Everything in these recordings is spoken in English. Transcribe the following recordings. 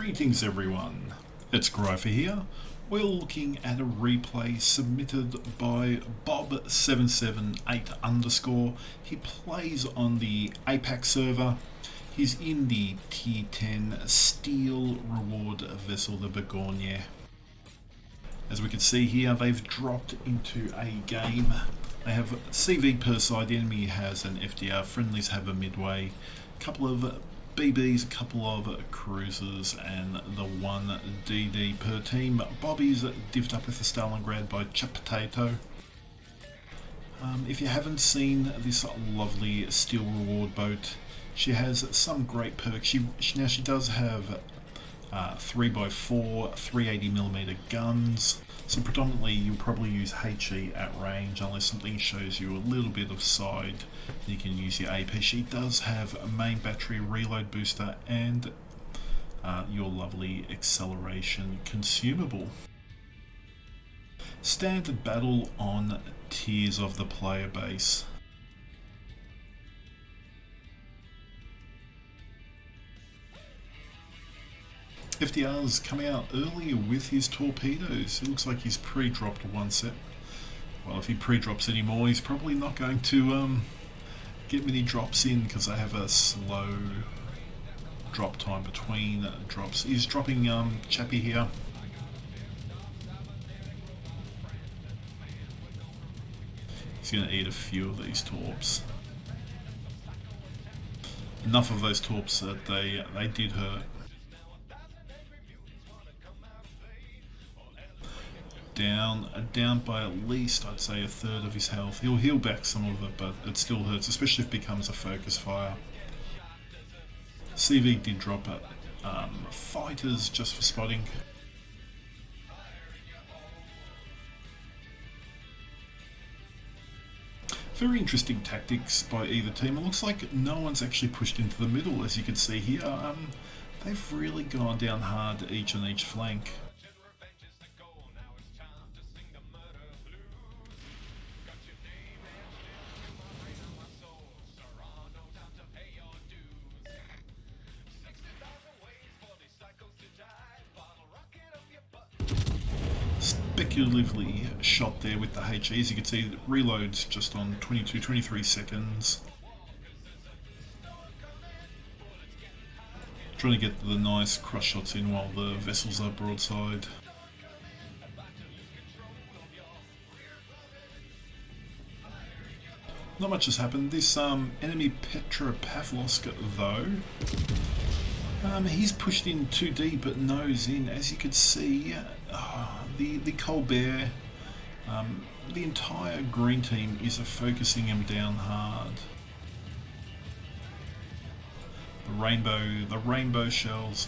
Greetings everyone, it's Grypher here. We're looking at a replay submitted by Bob778_. He plays on the APAC server. He's in the Tier 10 Steel Reward vessel, the Bourgogne. As we can see here, they've dropped into a game. They have CV per side, the enemy has an FDR, friendlies have a midway, a couple of BBs, a couple of cruisers, and the one DD per team. Bobby's divvied up with the Stalingrad by Potato. If you haven't seen this lovely Steel Reward boat, she has some great perks. She does have 3x4 380mm guns, so predominantly you'll probably use HE at range unless something shows you a little bit of side. You can use your AP. She does have a main battery, reload booster, and your lovely acceleration consumable. Standard battle on tiers of the player base. FDR's coming out earlier with his torpedoes. It looks like he's pre-dropped one set. Well, if he pre-drops any more, he's probably not going to get many drops in because they have a slow drop time between drops. He's dropping Chappie here. He's going to eat a few of these torps. Enough of those torps that they did hurt. Down by at least, I'd say, a third of his health. He'll heal back some of it, but it still hurts, especially if it becomes a focus fire. CV did drop it. Fighters just for spotting. Very interesting tactics by either team. It looks like no one's actually pushed into the middle, as you can see here. They've really gone down hard each on each flank. Speculatively shot there with the HE. As you can see, it reloads just on 23 seconds. Trying to get the nice crush shots in while the vessels are broadside. Not much has happened. This enemy Petropavlovsk though, he's pushed in too deep but nose in. As you can see, the Colbert, the entire green team is focusing him down hard. The rainbow shells,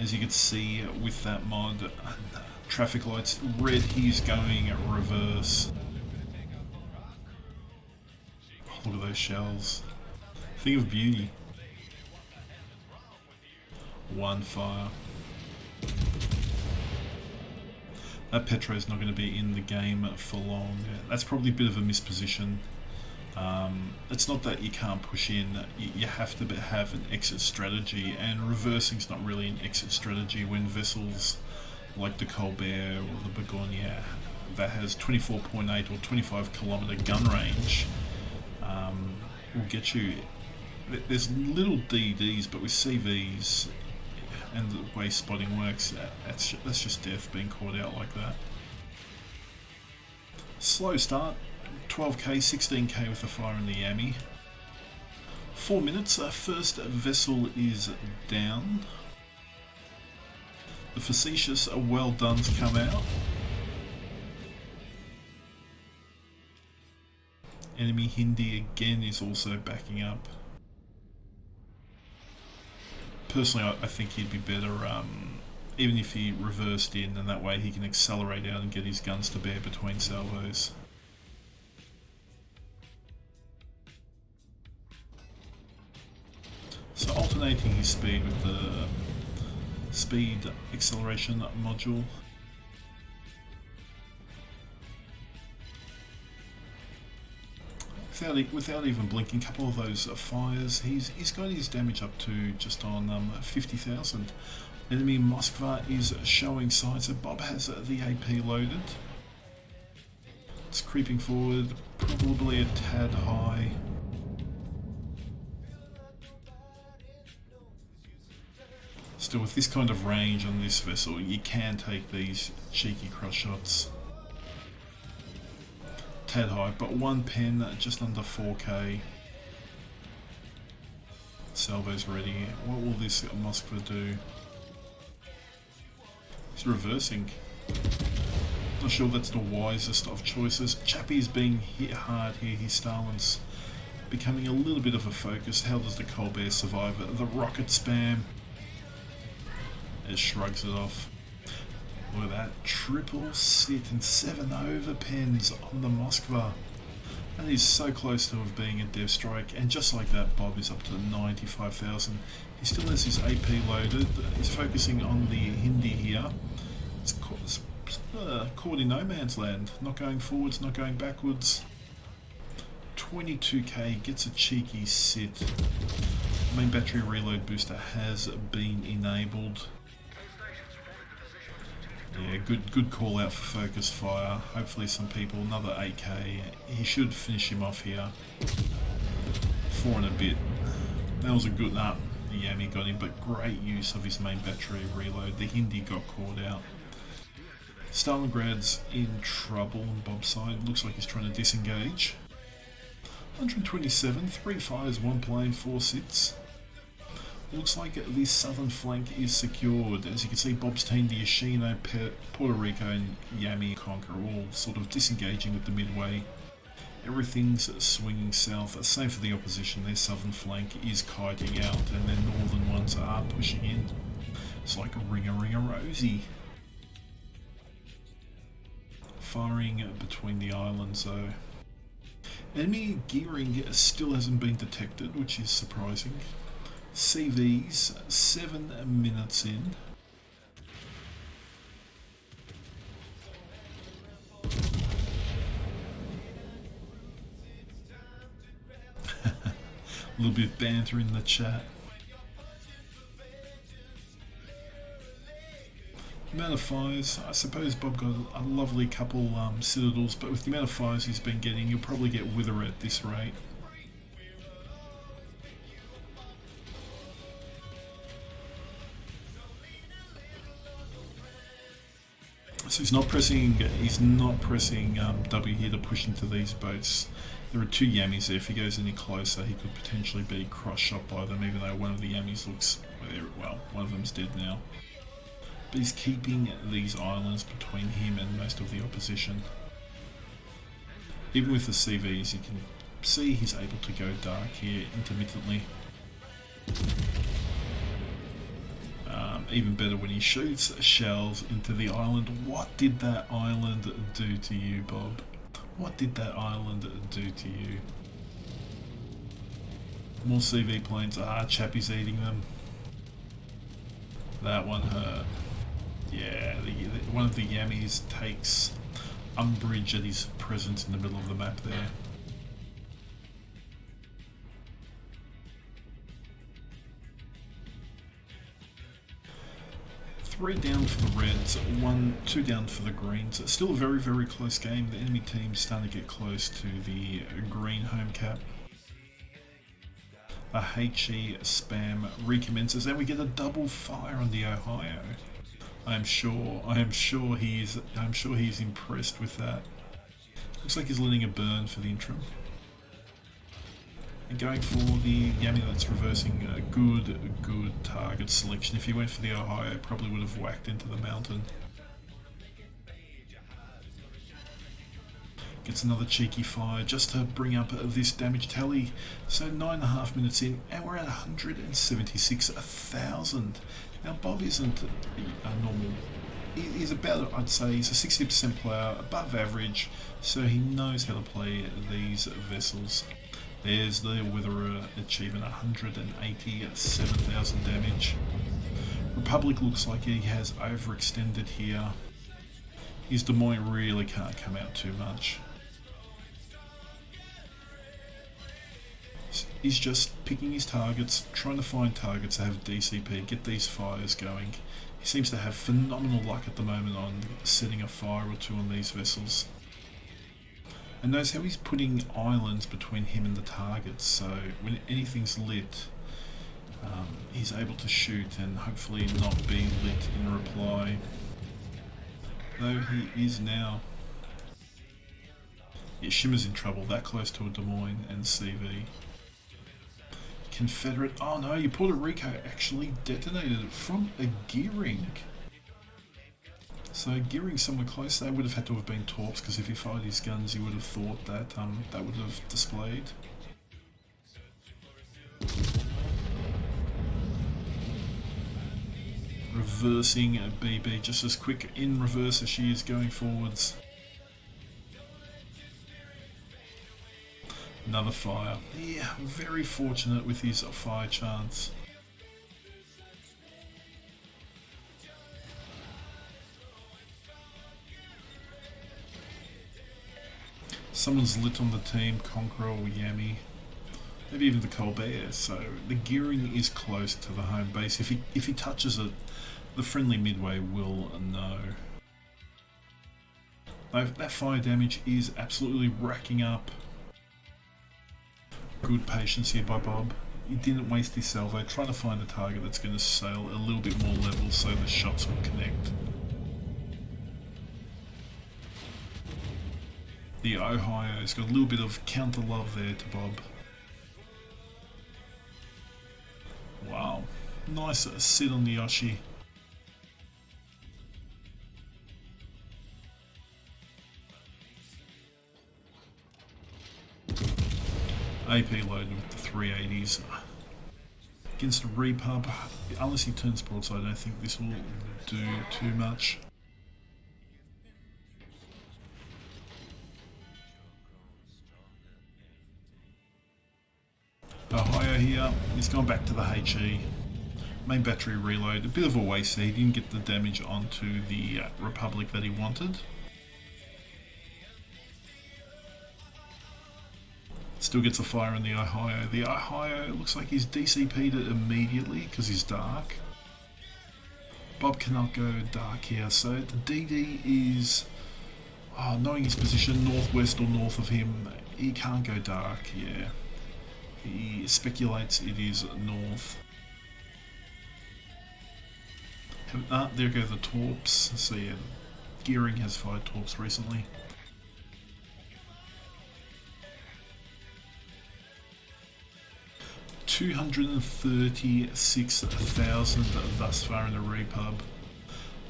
as you can see with that mod, traffic lights, red, he's going reverse. Look at those shells. Think of beauty. One fire. That Petro's not going to be in the game for long. That's probably a bit of a misposition. It's not that you can't push in, you have to have an exit strategy, and reversing's not really an exit strategy when vessels like the Colbert or the Bourgogne that has 24.8 or 25 kilometer gun range will get you. There's little DDs, but with CVs and the way spotting works, that's just death being caught out like that. Slow start, 12k, 16k with the fire in the Yami. 4 minutes, first vessel is down. The facetious well done's come out. Enemy Hindi again is also backing up. Personally, I think he'd be better even if he reversed in, and that way he can accelerate out and get his guns to bear between salvos. So alternating his speed with the speed acceleration module. without even blinking. A couple of those fires, he's got his damage up to just on 50,000. Enemy Moskva is showing signs that Bob has the AP loaded. It's creeping forward, probably a tad high. Still, with this kind of range on this vessel, you can take these cheeky cross shots. Tad high, but one pen just under 4k. Salvo's ready. What will this Moskva do? He's reversing. Not sure that's the wisest of choices. Chappie's being hit hard here. His Stalin's becoming a little bit of a focus. How does the Colbert survive the rocket spam? It shrugs it off. Look at that. Triple sit and 7 over pens on the Moskva. That is so close to being a dev strike. And just like that, Bob is up to 95,000. He still has his AP loaded. He's focusing on the Hindi here. It's caught in no man's land. Not going forwards, not going backwards. 22k, gets a cheeky sit. Main battery reload booster has been enabled. Yeah, good call out for focus fire. Hopefully some people, another 8k. He should finish him off here. 4 and a bit. That was a good, the Yami got him, but great use of his main battery reload. The Hindi got caught out. Stalingrad's in trouble on Bob's side. Looks like he's trying to disengage. 127, 3 fires, 1 plane, 4 sits. Looks like the southern flank is secured. As you can see, Bob's team, the Yoshino, Puerto Rico and Yami Conquer, all sort of disengaging with the midway. Everything's swinging south. Same for the opposition. Their southern flank is kiting out and their northern ones are pushing in. It's like a ring-a-ring-a-rosy. Firing between the islands though. Enemy gearing still hasn't been detected, which is surprising. CVs 7 minutes in. A little bit of banter in the chat. Amount of fires, I suppose Bob got a lovely couple citadels, but with the amount of fires he's been getting, you'll probably get Wither at this rate. So he's not pressing W here to push into these boats. There are 2 Yamis there. If he goes any closer, he could potentially be cross-shot by them, even though one of the Yamis looks, well, one of them's dead now. But he's keeping these islands between him and most of the opposition. Even with the CVs, you can see he's able to go dark here intermittently. Even better when he shoots shells into the island. What did that island do to you, Bob? What did that island do to you? More CV planes. Chappie's eating them. That one hurt. Yeah, one of the Yamis takes umbrage at his presence in the middle of the map there. Three down for the Reds, 2 down for the Greens. Still a very, very close game. The enemy team's starting to get close to the green home cap. A HE spam recommences, and we get a double fire on the Ohio. I am sure he's impressed with that. Looks like he's letting a burn for the interim. And going for the Yami that's reversing, a good target selection. If he went for the Ohio, probably would have whacked into the mountain. Gets another cheeky fire just to bring up this damage tally. So 9.5 minutes in, and we're at 176,000. Now Bob isn't a normal. He's about, I'd say, he's a 60% player, above average, so he knows how to play these vessels. There's the Witherer achieving 187,000 damage. Republic looks like he has overextended here. His Des Moines really can't come out too much. He's just picking his targets, trying to find targets that have DCP, get these fires going. He seems to have phenomenal luck at the moment on setting a fire or two on these vessels. And notice how he's putting islands between him and the targets, so when anything's lit, he's able to shoot and hopefully not be lit in reply. Though he is now. Yeah, Shimmer's in trouble, that close to a Des Moines and CV. Confederate, oh no, your Puerto Rico actually detonated it from a gearing. So gearing somewhere close, they would have had to have been torps, because if he fired his guns you would have thought that that would have displayed. Reversing a BB just as quick in reverse as she is going forwards. Another fire. Yeah, very fortunate with his fire chance. Someone's lit on the team, Conqueror or Yami. Maybe even the Colbert, so the gearing is close to the home base. If he touches it, the friendly midway will know. That fire damage is absolutely racking up. Good patience here by Bob. He didn't waste his salvo, trying to find a target that's going to sail a little bit more level so the shots will connect. The Ohio's got a little bit of counter love there to Bob. Wow, nice sit on the Yoshi. AP loaded with the 380s. Against a repub, unless he turns broadside, I don't think this will do too much. Ohio here, he's gone back to the HE. Main battery reload, a bit of a waste there, he didn't get the damage onto the Republic that he wanted. Still gets a fire on the Ohio. The Ohio looks like he's DCP'd it immediately because he's dark. Bob cannot go dark here, so the DD is, knowing his position northwest or north of him, he can't go dark, yeah. He speculates it is north. There go the torps, so yeah, Gearing has fired torps recently. $236,000 thus far in the repub.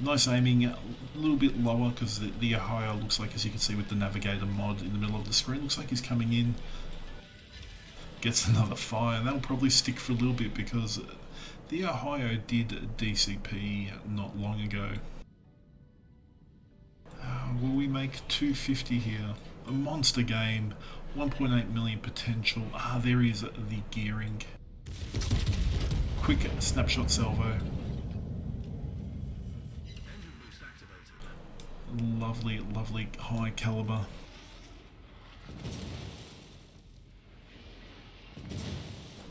Nice aiming, a little bit lower because the Ohio looks like, as you can see with the navigator mod in the middle of the screen, looks like he's coming in. Gets another fire, and that'll probably stick for a little bit because the Ohio did DCP not long ago. Will we make 250 here? A monster game, 1.8 million potential. There is the Gearing. Quick snapshot salvo. Lovely, lovely high caliber.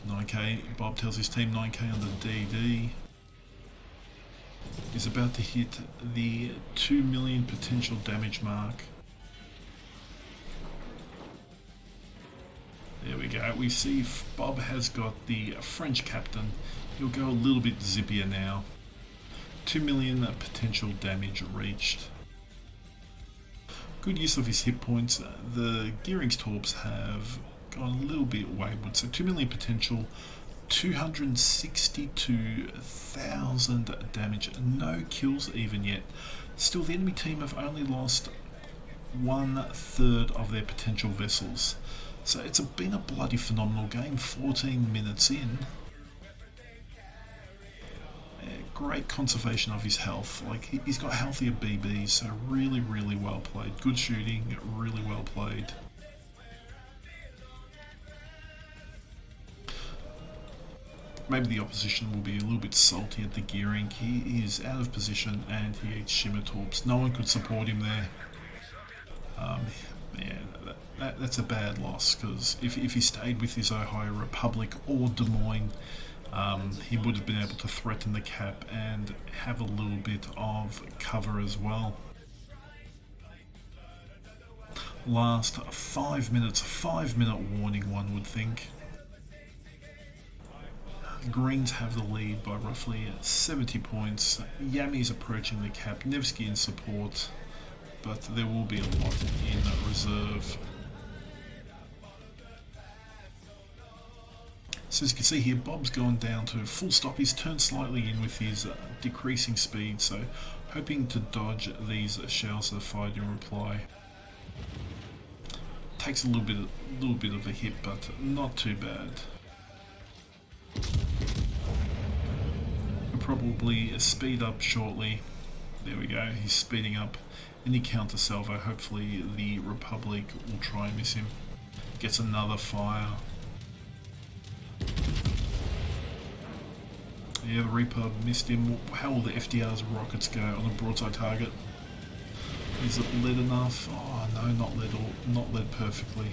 $9K. Bob tells his team $9K on the DD. He's about to hit the 2 million potential damage mark. There we go. We see Bob has got the French captain. He'll go a little bit zippier now. 2 million potential damage reached. Good use of his hit points. The Gearing's torps have gone a little bit wayward. So 2 million potential, 262,000 damage. No kills even yet. Still, the enemy team have only lost 1/3 of their potential vessels. So it's been a bloody phenomenal game, 14 minutes in. Great conservation of his health. Like, he's got healthier BBs, so really, really well played. Good shooting, really well played. Maybe the opposition will be a little bit salty at the Gearing. He is out of position and he eats Shimmer torps. No one could support him there. Yeah, that's a bad loss, because if he stayed with his Ohio Republic or Des Moines, he would have been able to threaten the cap and have a little bit of cover as well. Last 5 minutes, 5 minute warning, one would think. Greens have the lead by roughly 70 points. Yami's approaching the cap, Nevsky in support, but there will be a lot in reserve. So as you can see here, Bob's gone down to full stop. He's turned slightly in with his decreasing speed, so hoping to dodge these shells that are fired in reply. Takes a little bit of a hit, but not too bad. He'll probably speed up shortly. There we go, he's speeding up. Any counter salvo, hopefully the Republic will try and miss him. Gets another fire. Yeah, the Reaper missed him. How will the FDR's rockets go on a broadside target? Is it lead enough? Oh no, not lead perfectly.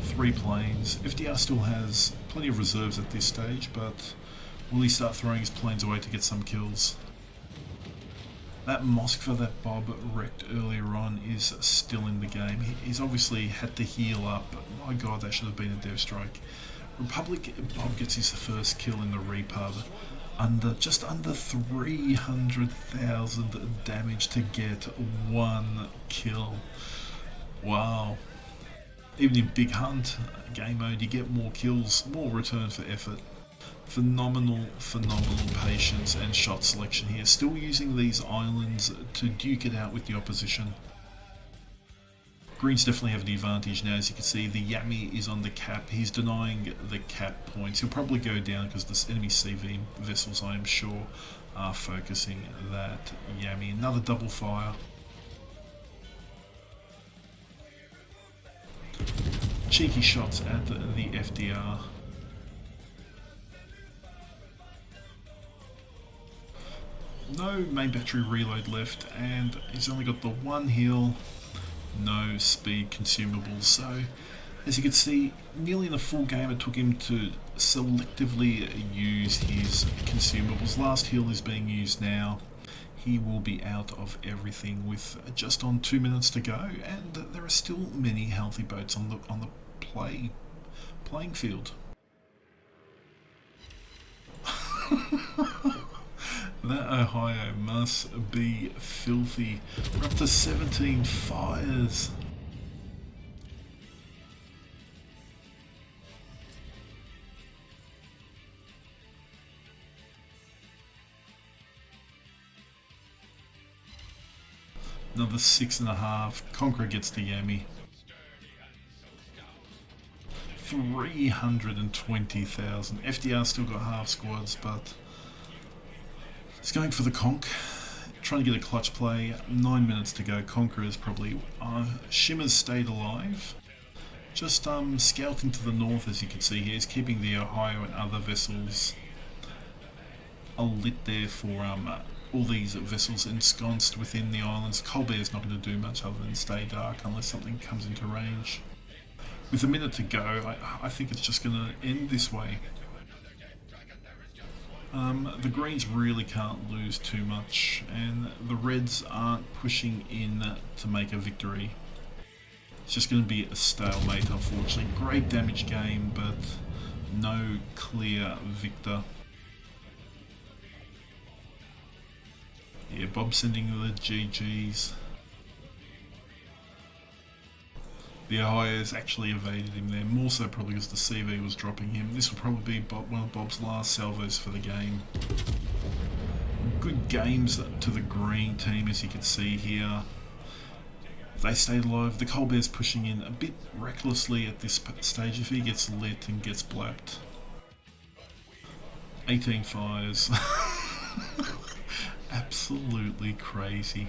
3 planes. FDR still has plenty of reserves at this stage, but will he start throwing his planes away to get some kills? That Moskva that Bob wrecked earlier on is still in the game. He's obviously had to heal up, but my god, that should have been a dev strike. Republic, Bob gets his first kill in the Repub. Just under 300,000 damage to get 1 kill. Wow. Even in Big Hunt game mode, you get more kills, more return for effort. Phenomenal patience and shot selection here. Still using these islands to duke it out with the opposition. Greens definitely have the advantage now. As you can see, the Yami is on the cap. He's denying the cap points. He'll probably go down because the enemy CV vessels, I am sure, are focusing that Yami. Another double fire. Cheeky shots at the FDR. No main battery reload left, and he's only got the 1 heal. No speed consumables, so as you can see, nearly in the full game it took him to selectively use his consumables. Last heal is being used now. He will be out of everything with just on 2 minutes to go, and there are still many healthy boats on the playing field. That Ohio must be filthy. We're up to 17 fires. Another 6.5. Conqueror gets the Yami. 320,000. FDR still got half squads, but he's going for the conch, trying to get a clutch play. 9 minutes to go. Conqueror's probably... Shimmer's stayed alive. Just scouting to the north, as you can see here. He's keeping the Ohio and other vessels lit there for all these vessels ensconced within the islands. Colbert's not going to do much other than stay dark unless something comes into range. With a minute to go, I think it's just going to end this way. The Greens really can't lose too much, and the Reds aren't pushing in to make a victory. It's just going to be a stalemate, unfortunately. Great damage game, but no clear victor. Yeah, Bob sending the GGs. The Ohio's actually evaded him there, more so probably because the CV was dropping him. This will probably be one of Bob's last salvos for the game. Good games to the green team, as you can see here. They stayed alive. The Colbert's pushing in a bit recklessly at this stage. If he gets lit and gets blapped. 18 fires. Absolutely crazy.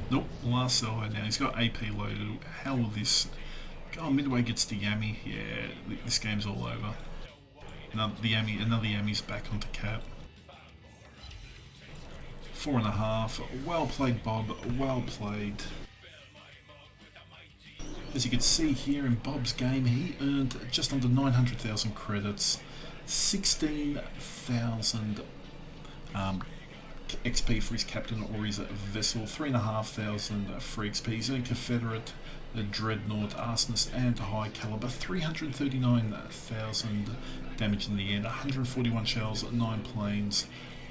Nope, last salvo now. He's got AP loaded. How will this... Oh, Midway gets the Yami. Yeah, this game's all over. Another Yami's back onto cap. 4.5. Well played, Bob. Well played. As you can see here in Bob's game, he earned just under 900,000 credits, 16,000 XP for his captain or his vessel, 3,500 for XP. He's earned Confederate, the Dreadnought, Arsonist, and High Caliber, 339,000 damage in the air, 141 shells, 9 planes,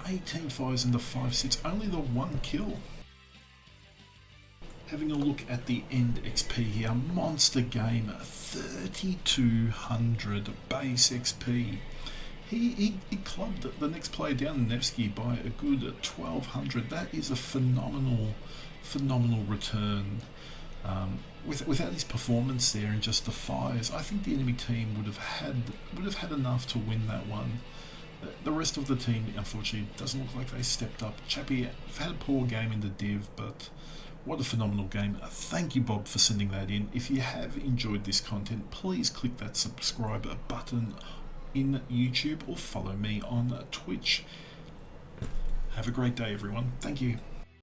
18 fires into 5-6, only the 1 kill. Having a look at the end XP here, monster game, 3,200 base XP. He clubbed the next player down, Nevsky, by a good 1,200. That is a phenomenal return. Without his performance there and just the fires, I think the enemy team would have had enough to win that one. The rest of the team, unfortunately, doesn't look like they stepped up. Chappie had a poor game in the div, but what a phenomenal game. Thank you, Bob, for sending that in. If you have enjoyed this content, please click that subscribe button in YouTube or follow me on Twitch. Have a great day, everyone. Thank you.